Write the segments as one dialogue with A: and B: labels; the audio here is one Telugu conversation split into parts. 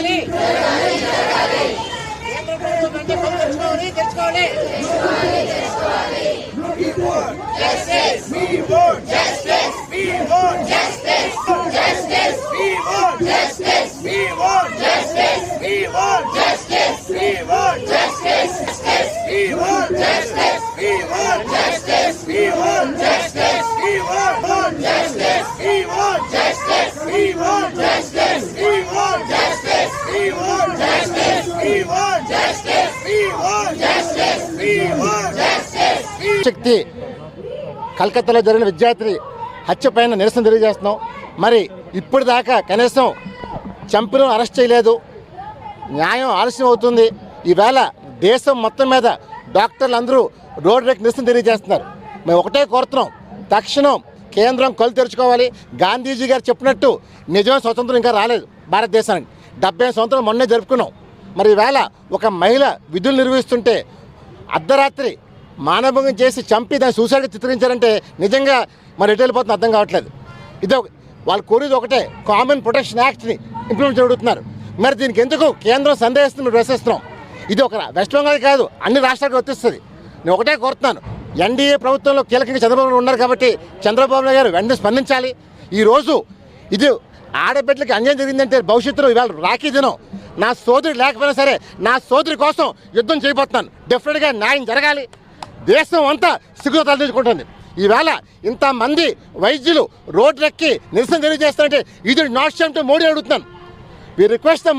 A: జరగాలి. కేంద్ర ప్రభుత్వం వెంటనే కళ్ళు తెచ్చుకోవాలి. Justice. We want justice. We want justice. Justice. We want justice. We want justice. We want justice. We want justice. We want justice. We want justice. We want justice. We want justice. We want justice. We want justice. We want justice. We want justice. We want justice. We want justice. We want justice.
B: శక్తి కలకత్తాలో జరిగిన విద్యార్థి హత్య పైన నిరసన తెలియజేస్తున్నాం. మరి ఇప్పుడు దాకా కనీసం చంపిన అరెస్ట్ చేయలేదు. న్యాయం ఆలస్యం అవుతుంది. ఈవేళ దేశం మొత్తం మీద డాక్టర్లు అందరూ రోడ్ రేక్ నిరసన తెలియజేస్తున్నారు. మేము ఒకటే కోరుతున్నాం, తక్షణం కేంద్రం కళ్ళు తెరుచుకోవాలి. గాంధీజీ గారు చెప్పినట్టు నిజమైన స్వతంత్రం ఇంకా రాలేదు భారతదేశానికి. 70 సంవత్సరాలు మొన్నే జరుపుకున్నాం. మరి ఈవేళ ఒక మహిళ విధులు నిర్వహిస్తుంటే అర్ధరాత్రి మానభంగం చేసి చంపి దాన్ని సూసైడ్గా చిత్రించారంటే నిజంగా మరి ఎటు వెళ్ళిపోతుంది అర్థం కావట్లేదు. ఇది వాళ్ళు కోరేది ఒకటే, కామన్ ప్రొటెక్షన్ యాక్ట్ని ఇంప్లిమెంట్ చేయబడుతున్నారు. మరి దీనికి ఎందుకు కేంద్రం సందేహిస్తుంది మేము ప్రశ్నిస్తున్నాం. ఇది ఒక వెస్ట్ బెంగాల్ కాదు, అన్ని రాష్ట్రాలకు వర్తిస్తుంది. నేను ఒకటే కోరుతున్నాను, ఎన్డీఏ ప్రభుత్వంలో కీలకంగా చంద్రబాబు ఉన్నారు కాబట్టి చంద్రబాబు నాయుడు గారు వెంటనే స్పందించాలి. ఈరోజు ఇది ఆడబిడ్డలకి అన్యాయం జరిగిందంటే భవిష్యత్తులో ఇవాళ రాఖీ దినం. నా సోదరి లేకపోయినా సరే నా సోదరి కోసం యుద్ధం చేయబోతున్నాను. డెఫినెట్గా న్యాయం జరగాలి. దేశం అంతా సిగ్గుతో తలదించుకుంటుంది. ఈవేళ ఇంతమంది వైద్యులు రోడ్లెక్కి నిరసన తెలియజేస్తారంటే ఇది నాట్ షేమ్ టు మోడీ అడుగుతున్నాను. We request the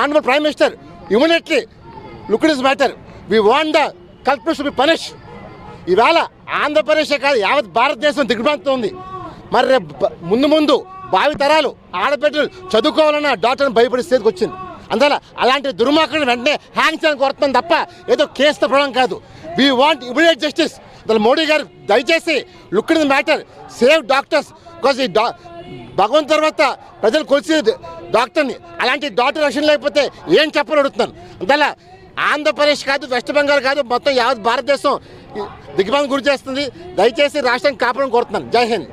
B: honourable prime minister immediately look it this matter. We want the culprits to be punish. ఈవేళ ఆంధ్రప్రదేశే కాదు యావత్ భారతదేశం దిగ్భ్రాంతితో ఉంది. మరి రేపు ముందు భావి తరాలు ఆడబిడ్డలు చదువుకోవాలన్న డాక్టర్ని భయపడే స్థితికి వచ్చింది. అందువల్ల అలాంటి దుర్మార్గులను వెంటనే హ్యాంగ్ చేయడానికి కోరుతున్నాం తప్ప ఏదో కేసుతో ప్రాబ్లం కాదు. We want immediate justice. అసలు మోడీ గారు దయచేసి look in the matter, save doctors. Because ఈ భగవంతు తర్వాత ప్రజలు కొలిసి డాక్టర్ని, అలాంటి డాక్టర్ రక్షణ లేకపోతే ఏం చెప్పని అడుగుతున్నాను. అందువల్ల ఆంధ్రప్రదేశ్ కాదు, వెస్ట్ బెంగాల్ కాదు, మొత్తం యావత్ భారతదేశం దిగ్భ్రాంతికి గురి చేస్తుంది. దయచేసి రాష్ట్రాన్ని కాపాడని కోరుతున్నాను. జై హింద్.